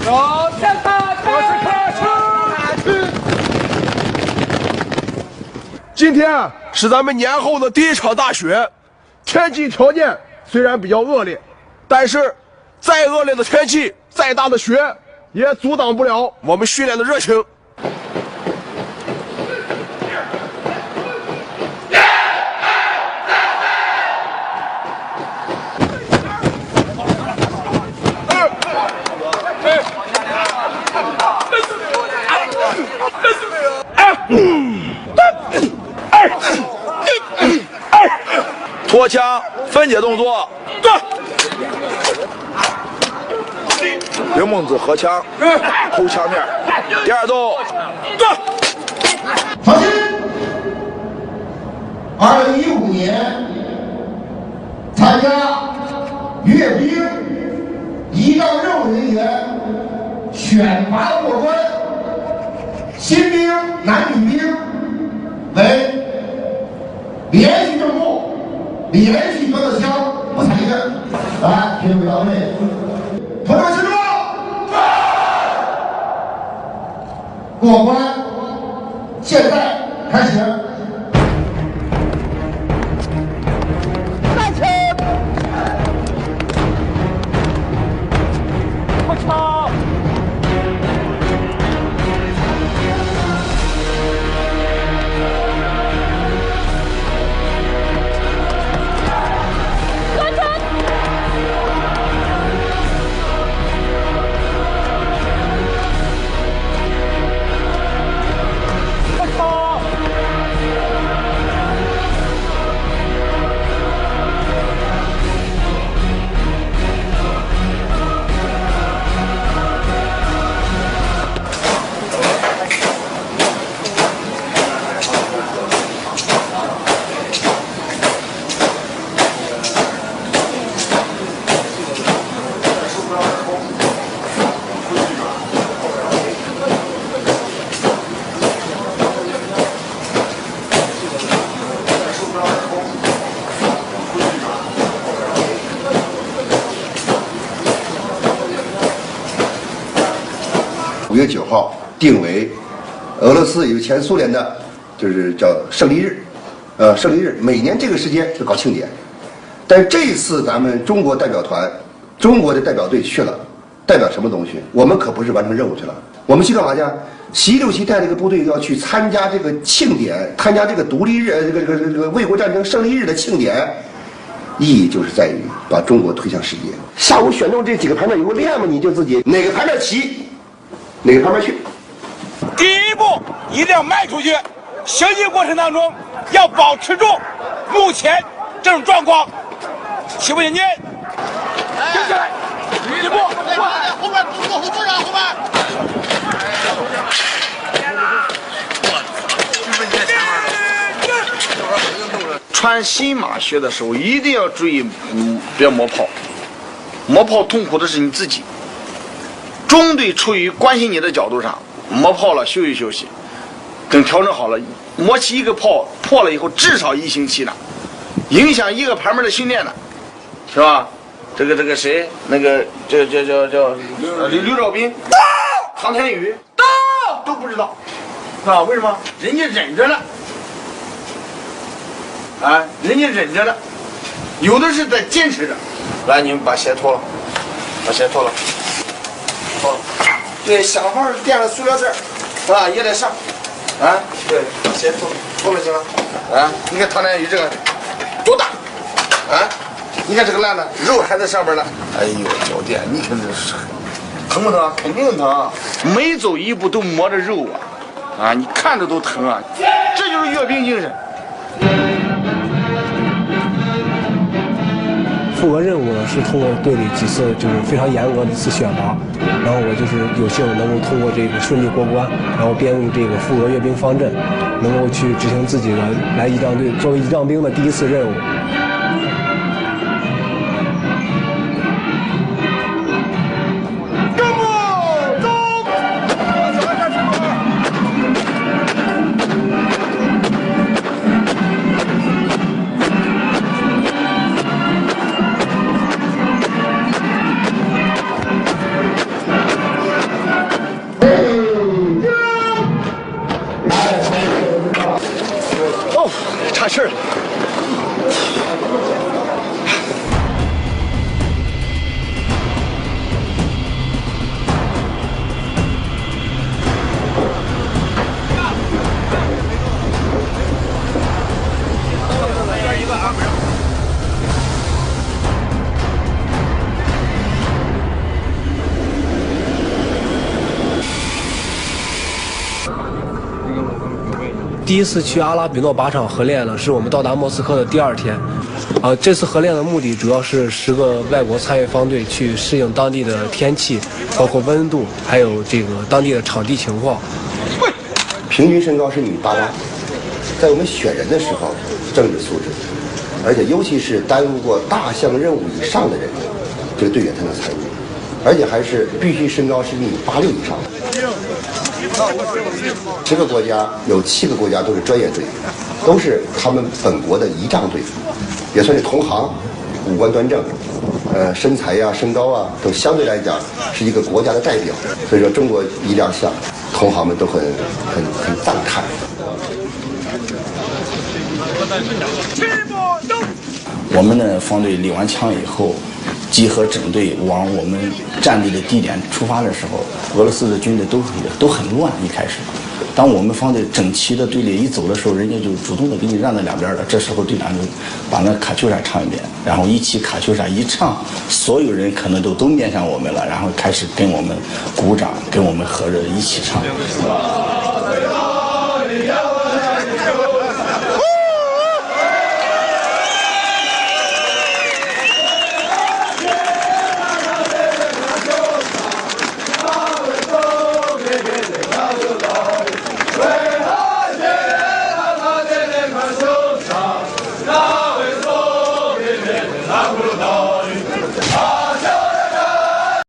有天他，我是克区。今天是咱们年后的第一场大雪，天气条件虽然比较恶劣，但是再恶劣的天气，再大的雪，也阻挡不了我们训练的热情。脱枪分解动作，刘孟子合枪，偷枪面。第二动，放心。2015年参加阅兵仪仗任务人员选拔过关，新兵、男女兵为连续正步、连续端着枪不踩着，来，评委到位，同志们记住，过关，现在开始。5月9号定为俄罗斯有前苏联的，就是叫胜利日，胜利日每年这个时间就搞庆典，但这一次咱们中国代表团，中国的代表队去了，代表什么东西？我们可不是完成任务去了，我们去干嘛去？习六七带这个部队要去参加这个庆典，参加这个独立日，这个卫国战争胜利日的庆典，意义就是在于把中国推向世界。下午选中这几个牌面有个练嘛，你就自己哪个牌面齐。哪个方面去？第一步一定要迈出去，行进过程当中要保持住目前这种状况，起步前进，跟起来，第一步，后面往后多点，后面。穿新马靴的时候一定要注意，别磨泡，磨泡痛苦的是你自己。中队出于关心你的角度上，磨泡了休息休息，等调整好了，磨起一个泡破了以后至少1星期呢，影响一个牌面的训练呢，是吧？这个谁，那个叫刘兆斌，唐天宇都不知道，啊？为什么？人家忍着呢，啊，人家忍着呢，有的是在坚持着。来，你们把鞋脱了，把鞋脱了。对，想法垫了塑料袋啊，也得上啊。对，先脱了行了。啊，你看唐天宇这个多大啊？你看这个烂的，肉还在上边呢。哎呦，脚垫，你看这是疼不疼？肯定疼，每走一步都磨着肉啊，你看着都疼啊。这就是阅兵精神。复俄任务呢是通过队里几次就是非常严格的一次选拔，然后我就是有幸能够通过这个顺利过关，然后编入这个复俄阅兵方阵，能够去执行自己的来仪仗队作为仪仗兵的第一次任务。哦，岔气儿了。第一次去阿拉比诺靶场合练呢，是我们到达莫斯科的第2天。这次合练的目的主要是10个外国参与方队去适应当地的天气，包括温度，还有这个当地的场地情况。平均身高是1.88米，在我们选人的时候，政治素质，而且尤其是担任过大项任务以上的人，这个队员才能参与，而且还是必须身高是1.86米以上的。10个国家有7个国家都是专业队，都是他们本国的仪仗队，也算是同行，五官端正，身材呀、身高啊，都相对来讲是一个国家的代表。所以说，中国一亮相，同行们都很赞叹。我们的方队领完枪以后，集合整队往我们战地的地点出发的时候，俄罗斯的军队都很乱。一开始，当我们方队整齐的队列一走的时候，人家就主动的给你让在两边了。这时候队长就把那卡秋莎唱一遍，然后一起卡秋莎一唱，所有人可能都面向我们了，然后开始跟我们鼓掌，跟我们合着一起唱。